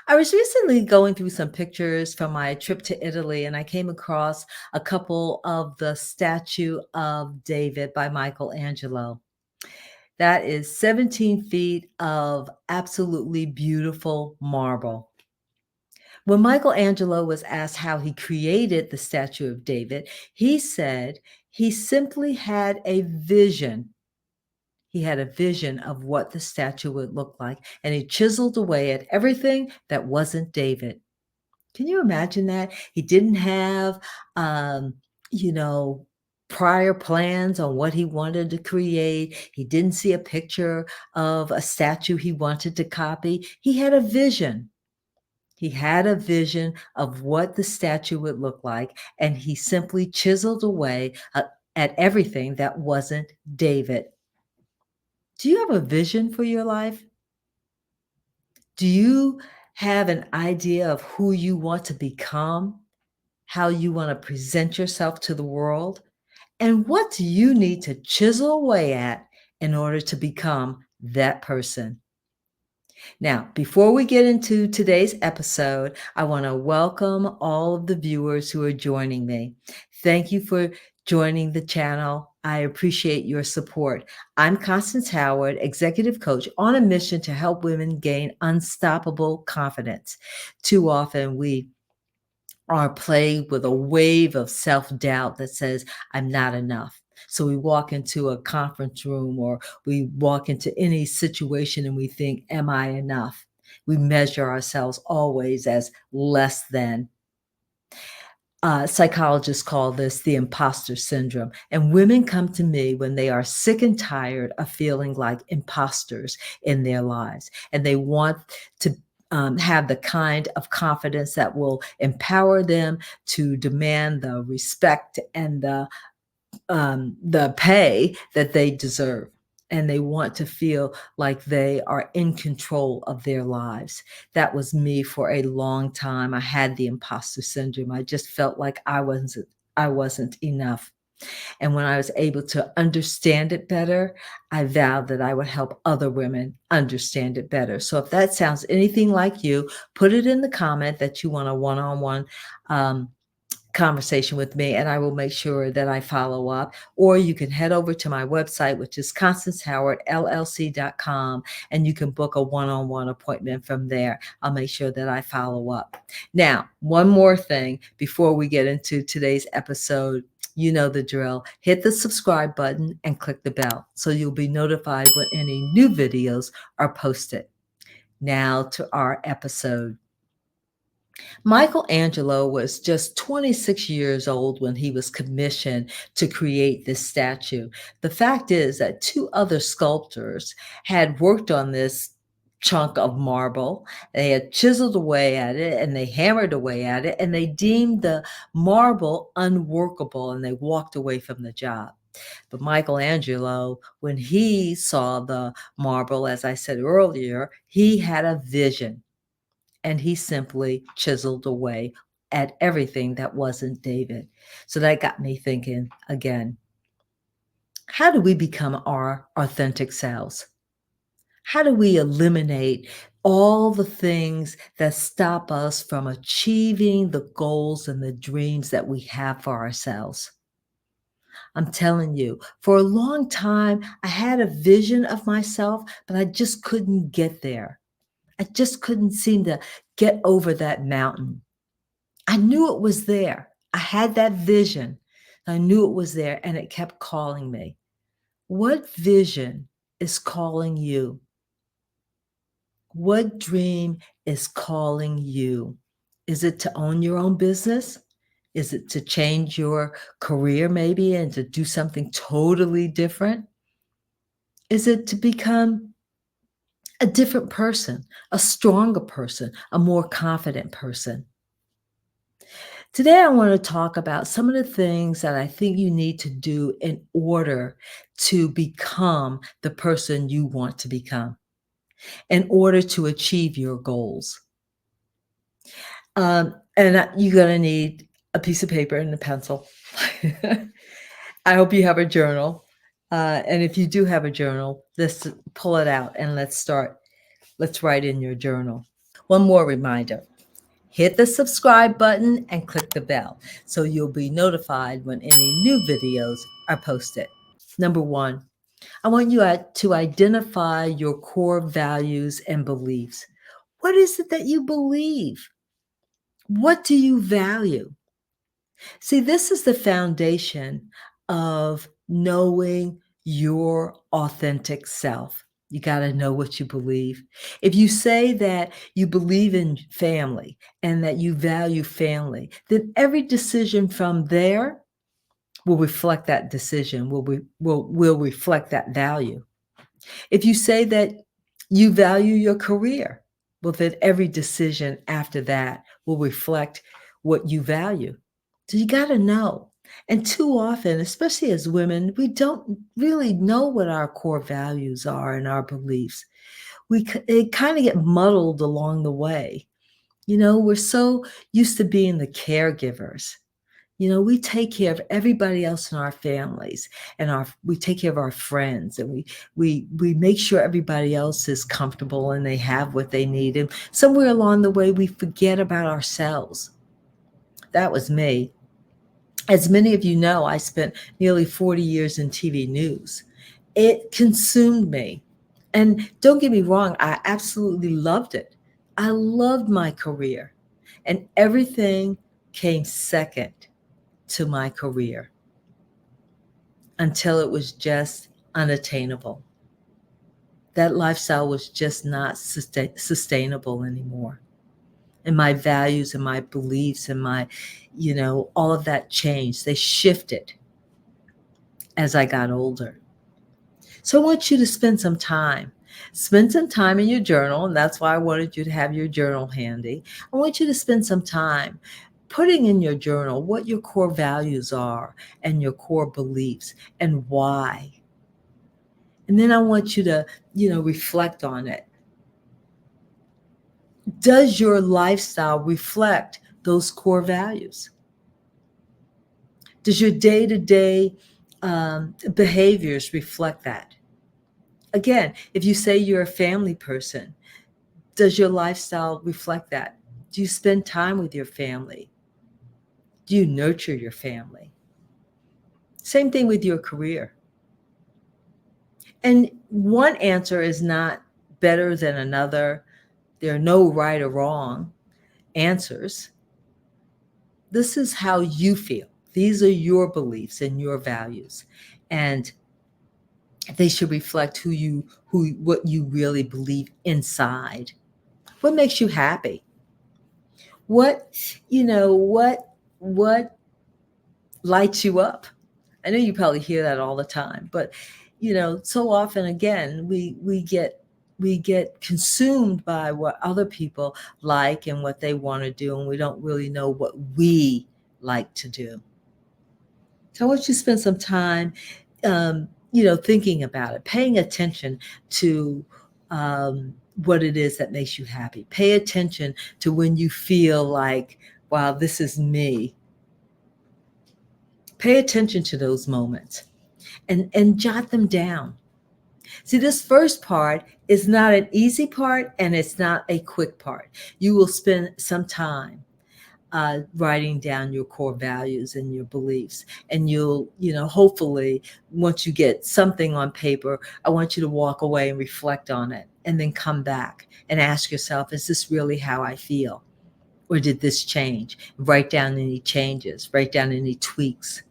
I was recently going through some pictures from my trip to Italy, and I came across a couple of the Statue of David by Michelangelo. That is 17 feet of absolutely beautiful marble. When Michelangelo was asked how he created the Statue of David, he said he simply had a vision. He had a vision of what the statue would look like, and he chiseled away at everything that wasn't David. Can you imagine that? He didn't have, um, you know, prior plans on what he wanted to create. He didn't see a picture of a statue he wanted to copy. He had a vision. He had a vision of what the statue would look like, and he simply chiseled away at everything that wasn't David. Do you have a vision for your life? Do you have an idea of who you want to become? How you want to present yourself to the world? And what do you need to chisel away at in order to become that person? Now, before we get into today's episode, I want to welcome all of the viewers who are joining me. Thank you for joining the channel. I appreciate your support. I'm Constance Howard, executive coach on a mission to help women gain unstoppable confidence. Too often we are plagued with a wave of self-doubt that says, I'm not enough. So we walk into a conference room or we walk into any situation and we think, am I enough? We measure ourselves always as less than. Psychologists call this the imposter syndrome. And women come to me when they are sick and tired of feeling like imposters in their lives. And they want to have the kind of confidence that will empower them to demand the respect and the pay that they deserve. And they want to feel like they are in control of their lives. That was me for a long time. I had the imposter syndrome. I just felt like I wasn't enough. And when I was able to understand it better, I vowed that I would help other women understand it better. So if that sounds anything like you, put it in the comment that you want a one-on-one conversation with me, and I will make sure that I follow up. Or you can head over to my website, which is ConstanceHowardLLC.com, and you can book a one-on-one appointment from there. I'll make sure that I follow up. Now, one more thing before we get into today's episode. You know the drill. Hit the subscribe button and click the bell so you'll be notified when any new videos are posted. Now to our episode. Michelangelo was just 26 years old when he was commissioned to create this statue. The fact is that two other sculptors had worked on this chunk of marble. They had chiseled away at it and they hammered away at it, and they deemed the marble unworkable and they walked away from the job. But Michelangelo, when he saw the marble, as I said earlier, he had a vision. And he simply chiseled away at everything that wasn't David. So that got me thinking again, how do we become our authentic selves? How do we eliminate all the things that stop us from achieving the goals and the dreams that we have for ourselves? I'm telling you, for a long time, I had a vision of myself, but I just couldn't get there. I just couldn't seem to get over that mountain. I knew it was there. I had that vision. I knew it was there, and it kept calling me. What vision is calling you? What dream is calling you? Is it to own your own business? Is it to change your career maybe and to do something totally different? Is it to become a different person, a stronger person, a more confident person? Today, I want to talk about some of the things that I think you need to do in order to become the person you want to become, in order to achieve your goals. You're going to need a piece of paper and a pencil. I hope you have a journal. And if you do have a journal, let's pull it out and let's write in your journal. One more reminder. Hit the subscribe button and click the bell so you'll be notified when any new videos are posted. Number one, I want you to identify your core values and beliefs. What is it that you believe? What do you value? See, this is the foundation of knowing your authentic self. You got to know what you believe. If you say that you believe in family and that you value family, then every decision from there will reflect that decision, will reflect that value. If you say that you value your career, well, then every decision after that will reflect what you value. So you got to know. And too often, especially as women, we don't really know what our core values are and our beliefs. It kind of get muddled along the way. We're so used to being the caregivers. We take care of everybody else in our families, and we take care of our friends, and we make sure everybody else is comfortable and they have what they need. And somewhere along the way, we forget about ourselves. That was me. As many of you know, I spent nearly 40 years in TV news. It consumed me. And don't get me wrong, I absolutely loved it. I loved my career, and everything came second to my career until it was just unattainable. That lifestyle was just not sustainable anymore. And my values and my beliefs and all of that changed. They shifted as I got older. So I want you to spend some time. Spend some time in your journal, and that's why I wanted you to have your journal handy. I want you to spend some time putting in your journal what your core values are and your core beliefs and why. And then I want you to, reflect on it. Does your lifestyle reflect those core values? Does your day-to-day behaviors reflect that? Again, if you say you're a family person, does your lifestyle reflect that? Do you spend time with your family? Do you nurture your family? Same thing with your career. And one answer is not better than another. There are no right or wrong answers. This is how you feel. These are your beliefs and your values. And they should reflect what you really believe inside. What makes you happy? What, what lights you up? I know you probably hear that all the time, but so often again, we get consumed by what other people like and what they want to do, and we don't really know what we like to do. So I want you to spend some time, thinking about it, paying attention to what it is that makes you happy. Pay attention to when you feel like, wow, this is me. Pay attention to those moments and jot them down. See, this first part is not an easy part, and it's not a quick part. You will spend some time writing down your core values and your beliefs. And you'll, hopefully, once you get something on paper, I want you to walk away and reflect on it, and then come back and ask yourself, is this really how I feel? Or did this change? Write down any changes, write down any tweaks.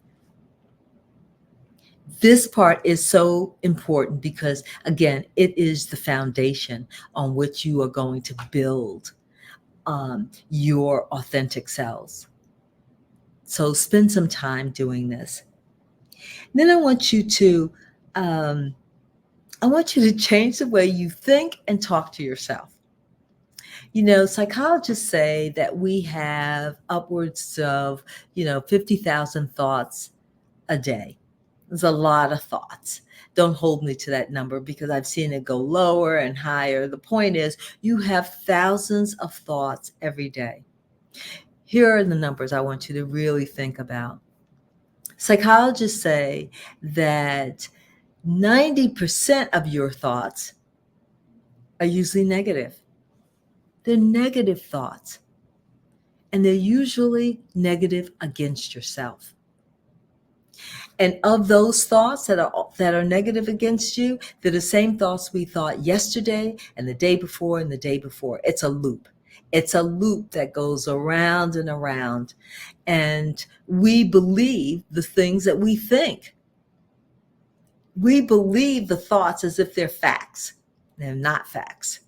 This part is so important because, again, it is the foundation on which you are going to build your authentic selves. So spend some time doing this. Then I want you to change the way you think and talk to yourself. Psychologists say that we have upwards of 50,000 thoughts a day. There's a lot of thoughts. Don't hold me to that number because I've seen it go lower and higher. The point is, you have thousands of thoughts every day. Here are the numbers I want you to really think about. Psychologists say that 90% of your thoughts are usually negative. They're negative thoughts, and they're usually negative against yourself. And of those thoughts that are negative against you, they're the same thoughts we thought yesterday and the day before and the day before. It's a loop. It's a loop that goes around and around. And we believe the things that we think. We believe the thoughts as if they're facts. They're not facts.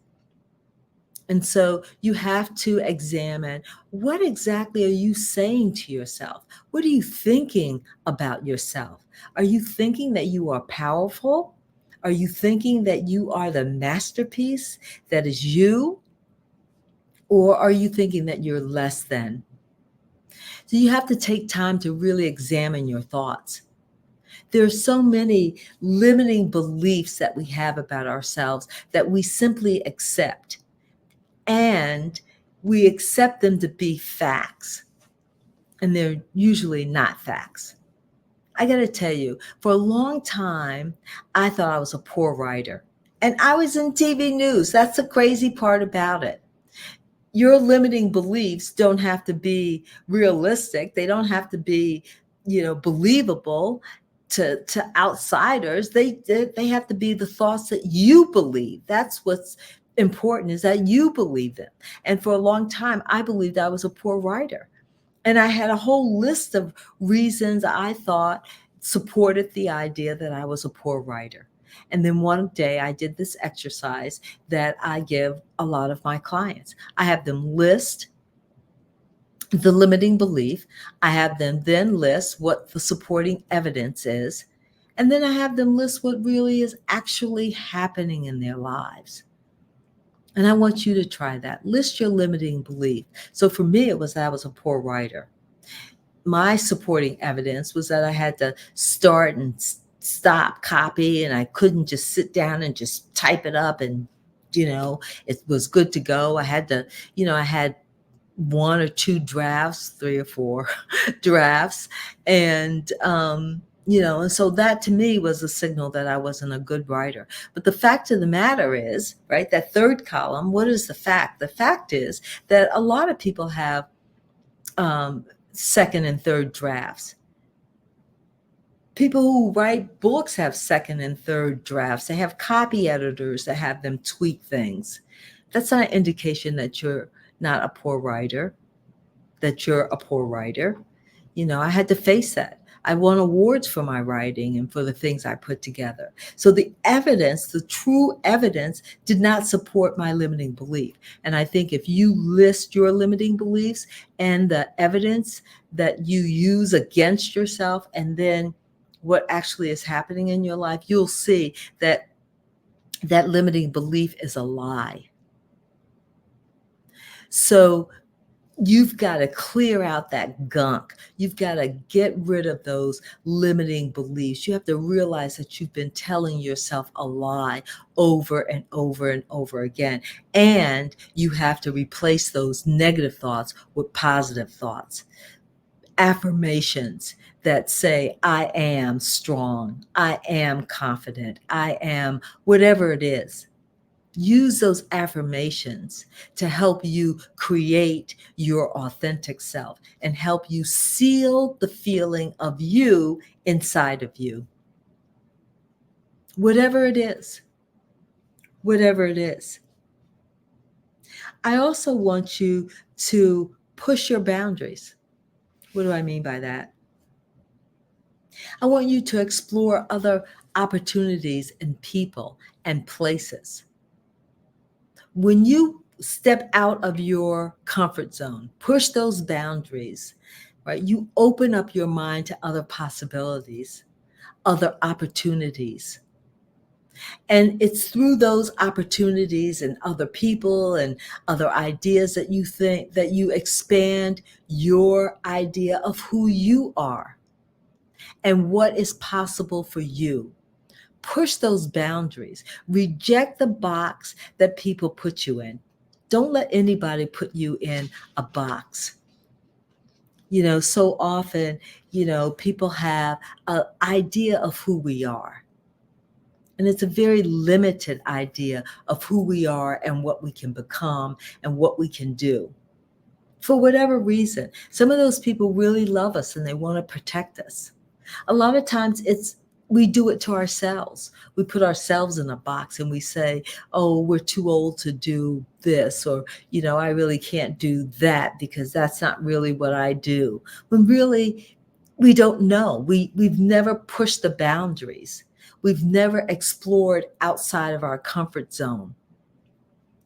And so you have to examine, what exactly are you saying to yourself? What are you thinking about yourself? Are you thinking that you are powerful? Are you thinking that you are the masterpiece that is you? Or are you thinking that you're less than? So you have to take time to really examine your thoughts. There are so many limiting beliefs that we have about ourselves that we simply accept. And we accept them to be facts, and they're usually not facts. I got to tell you, for a long time, I thought I was a poor writer, and I was in TV news. That's the crazy part about it. Your limiting beliefs don't have to be realistic. They don't have to be, believable to outsiders. They have to be the thoughts that you believe. That's what's important, is that you believe them. And for a long time, I believed I was a poor writer. And I had a whole list of reasons I thought supported the idea that I was a poor writer. And then one day I did this exercise that I give a lot of my clients. I have them list the limiting belief. I have them then list what the supporting evidence is. And then I have them list what really is actually happening in their lives. And I want you to try that. List your limiting belief. So for me, it was that I was a poor writer. My supporting evidence was that I had to start and stop copy, and I couldn't just sit down and just type it up and, it was good to go. I had to, I had one or two drafts, three or four drafts. And, and so that to me was a signal that I wasn't a good writer. But the fact of the matter is, right, that third column, what is the fact? The fact is that a lot of people have second and third drafts. People who write books have second and third drafts. They have copy editors that have them tweak things. That's not an indication that you're not a poor writer, that you're a poor writer. I had to face that. I won awards for my writing and for the things I put together. So the evidence, the true evidence, did not support my limiting belief. And I think if you list your limiting beliefs and the evidence that you use against yourself, and then what actually is happening in your life, you'll see that that limiting belief is a lie. So you've got to clear out that gunk. You've got to get rid of those limiting beliefs. You have to realize that you've been telling yourself a lie over and over and over again. And you have to replace those negative thoughts with positive thoughts. Affirmations that say, I am strong, I am confident, I am whatever it is. Use those affirmations to help you create your authentic self and help you seal the feeling of you inside of you. Whatever it is, whatever it is. I also want you to push your boundaries. What do I mean by that? I want you to explore other opportunities and people and places. When you step out of your comfort zone, push those boundaries, right? You open up your mind to other possibilities, other opportunities. And it's through those opportunities and other people and other ideas that you think that you expand your idea of who you are and what is possible for you. Push those boundaries. Reject the box that people put you in. Don't let anybody put you in a box. So often, people have an idea of who we are. And it's a very limited idea of who we are and what we can become and what we can do. For whatever reason, some of those people really love us and they want to protect us. A lot of times we do it to ourselves. We put ourselves in a box and we say, oh, we're too old to do this, or, I really can't do that because that's not really what I do. When really, we don't know. We've never pushed the boundaries. We've never explored outside of our comfort zone.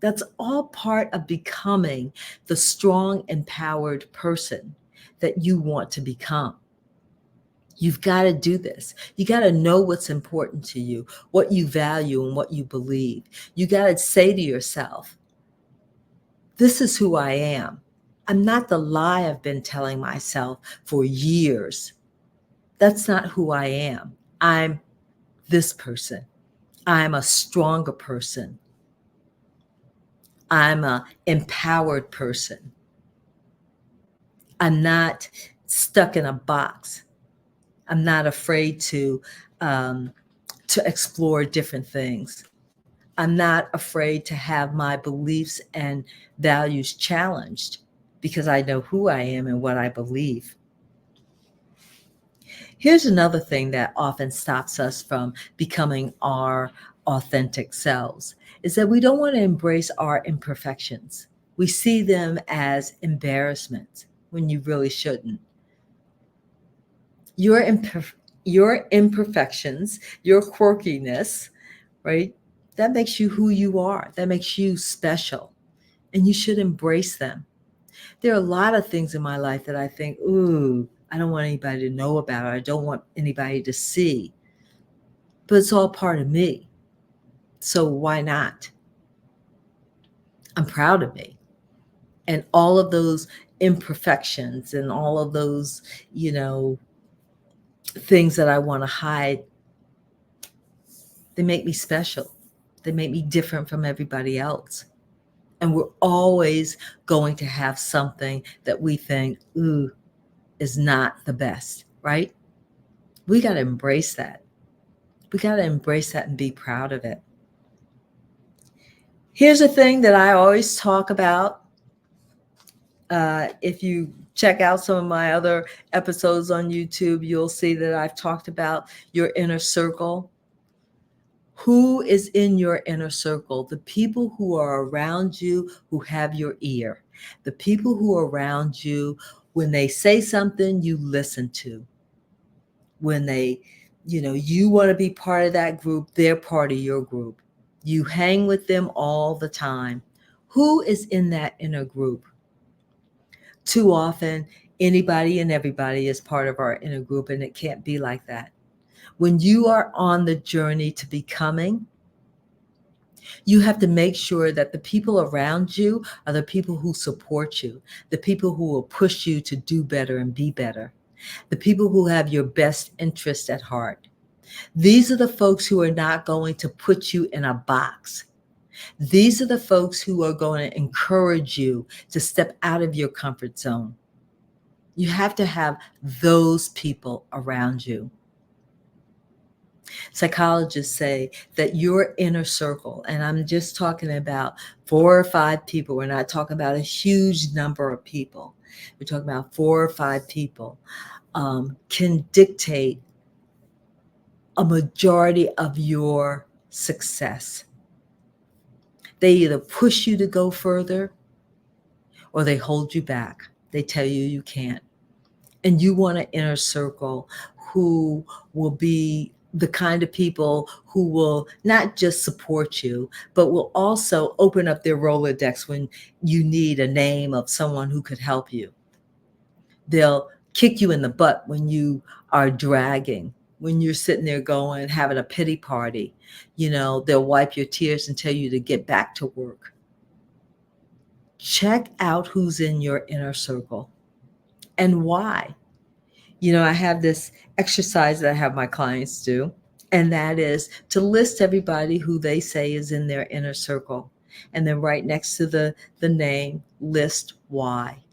That's all part of becoming the strong, empowered person that you want to become. You've got to do this. You got to know what's important to you, what you value, and what you believe. You got to say to yourself, this is who I am. I'm not the lie I've been telling myself for years. That's not who I am. I'm this person. I'm a stronger person. I'm an empowered person. I'm not stuck in a box. I'm not afraid to explore different things. I'm not afraid to have my beliefs and values challenged because I know who I am and what I believe. Here's another thing that often stops us from becoming our authentic selves is that we don't want to embrace our imperfections. We see them as embarrassment when you really shouldn't. Your your imperfections, your quirkiness, right? That makes you who you are. That makes you special. And you should embrace them. There are a lot of things in my life that I think, ooh, I don't want anybody to know about it. I don't want anybody to see. But it's all part of me. So why not? I'm proud of me. And all of those imperfections and all of those, things that I want to hide, they make me special. They make me different from everybody else. And we're always going to have something that we think, ooh, is not the best, right? We got to embrace that. We got to embrace that and be proud of it. Here's a thing that I always talk about. If you check out some of my other episodes on YouTube, you'll see that I've talked about your inner circle. Who is in your inner circle? The people who are around you, who have your ear. The people who are around you, when they say something, you listen to. When you want to be part of that group, they're part of your group. You hang with them all the time. Who is in that inner group? Too often, anybody and everybody is part of our inner group, and it can't be like that. When you are on the journey to becoming, you have to make sure that the people around you are the people who support you, the people who will push you to do better and be better, the people who have your best interest at heart. These are the folks who are not going to put you in a box. These are the folks who are going to encourage you to step out of your comfort zone. You have to have those people around you. Psychologists say that your inner circle, and I'm just talking about 4 or 5 people, we're not talking about a huge number of people. We're talking about 4 or 5 people, can dictate a majority of your success. They either push you to go further or they hold you back. They tell you you can't. And you want an inner circle who will be the kind of people who will not just support you, but will also open up their Rolodex when you need a name of someone who could help you. They'll kick you in the butt when you are dragging, when you're sitting there going, having a pity party. They'll wipe your tears and tell you to get back to work. Check out who's in your inner circle and why. I have this exercise that I have my clients do, and that is to list everybody who they say is in their inner circle. And then right next to the name, list why.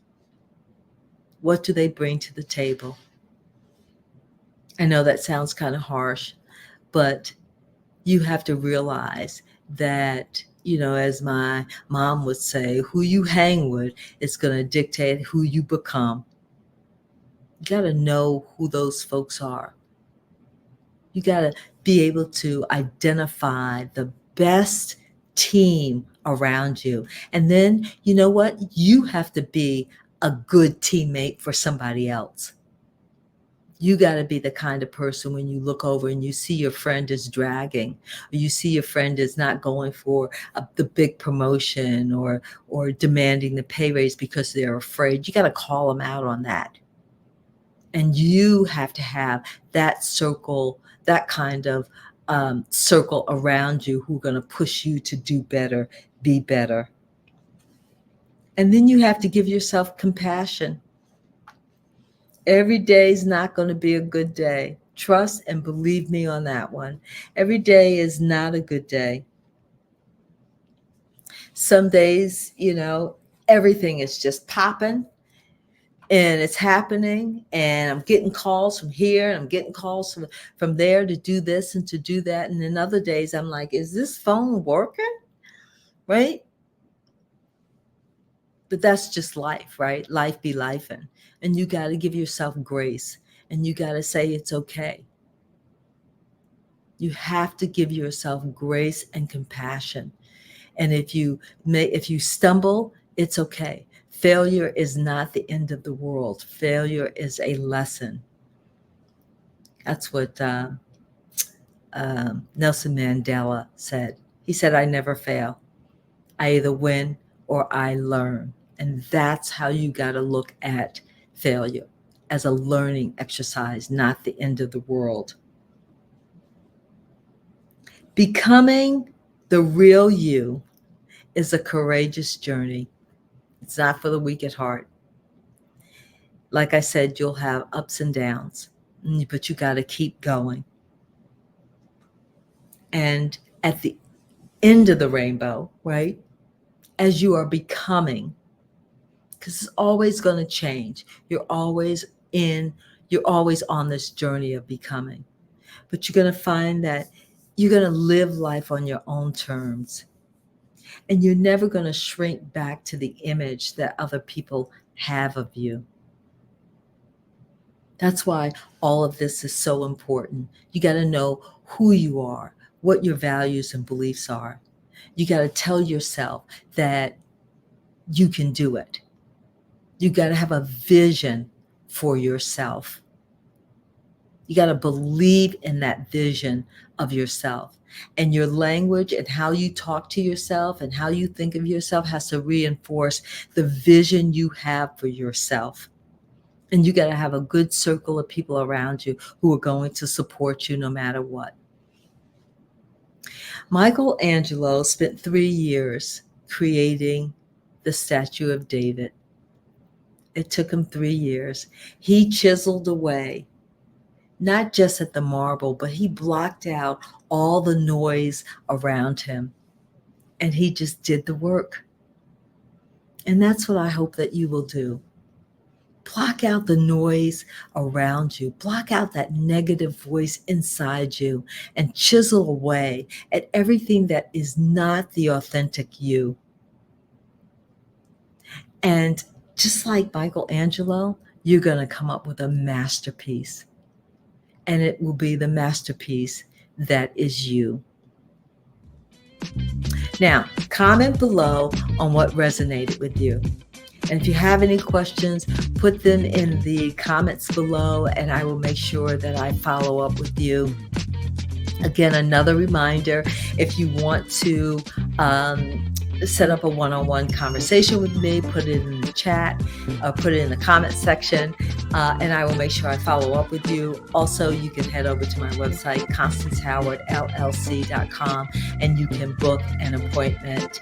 What do they bring to the table? I know that sounds kind of harsh, but You have to realize that, as my mom would say, who you hang with is going to dictate who you become. You got to know who those folks are. You got to be able to identify the best team around you. And then, you know what? You have to be a good teammate for somebody else. You got to be the kind of person when you look over and you see your friend is dragging, or you see your friend is not going for the big promotion or demanding the pay raise because they're afraid. You got to call them out on that. And you have to have that circle, that kind of circle around you who are going to push you to do better, be better. And then you have to give yourself compassion. Every day is not going to be a good day. Trust and believe me on that one. Every day is not a good day. Some days, everything is just popping and it's happening, and I'm getting calls from here and I'm getting calls from there to do this and to do that. And then other days I'm like, is this phone working? Right? But that's just life, right? Life be lifing. And you got to give yourself grace, and you got to say it's okay. You have to give yourself grace and compassion. And if you stumble, it's okay. Failure is not the end of the world. Failure is a lesson. That's what Nelson Mandela said. He said, I never fail. I either win or I learn. And that's how you got to look at failure, as a learning exercise, not the end of the world. Becoming the real you is a courageous journey. It's not for the weak at heart. Like I said, you'll have ups and downs, but you got to keep going. And at the end of the rainbow, right, as you are becoming, because it's always going to change. You're always on this journey of becoming. But you're going to find that you're going to live life on your own terms. And you're never going to shrink back to the image that other people have of you. That's why all of this is so important. You got to know who you are, what your values and beliefs are. You got to tell yourself that you can do it. You got to have a vision for yourself. You got to believe in that vision of yourself. And your language and how you talk to yourself and how you think of yourself has to reinforce the vision you have for yourself. And you got to have a good circle of people around you who are going to support you no matter what. Michelangelo spent 3 years creating the statue of David. It took him 3 years. He chiseled away, not just at the marble, but he blocked out all the noise around him. And he just did the work. And that's what I hope that you will do. Block out the noise around you. Block out that negative voice inside you and chisel away at everything that is not the authentic you. And just like Michelangelo, you're going to come up with a masterpiece. And it will be the masterpiece that is you. Now, comment below on what resonated with you. And if you have any questions, put them in the comments below, and I will make sure that I follow up with you. Again, another reminder, if you want to set up a one-on-one conversation with me, put it in the chat, put it in the comment section, and I will make sure I follow up with you. Also, you can head over to my website, ConstanceHowardLLC.com, and you can book an appointment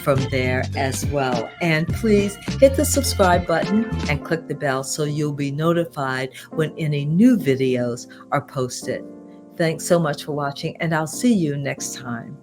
from there as well. And please hit the subscribe button and click the bell so you'll be notified when any new videos are posted. Thanks so much for watching, and I'll see you next time.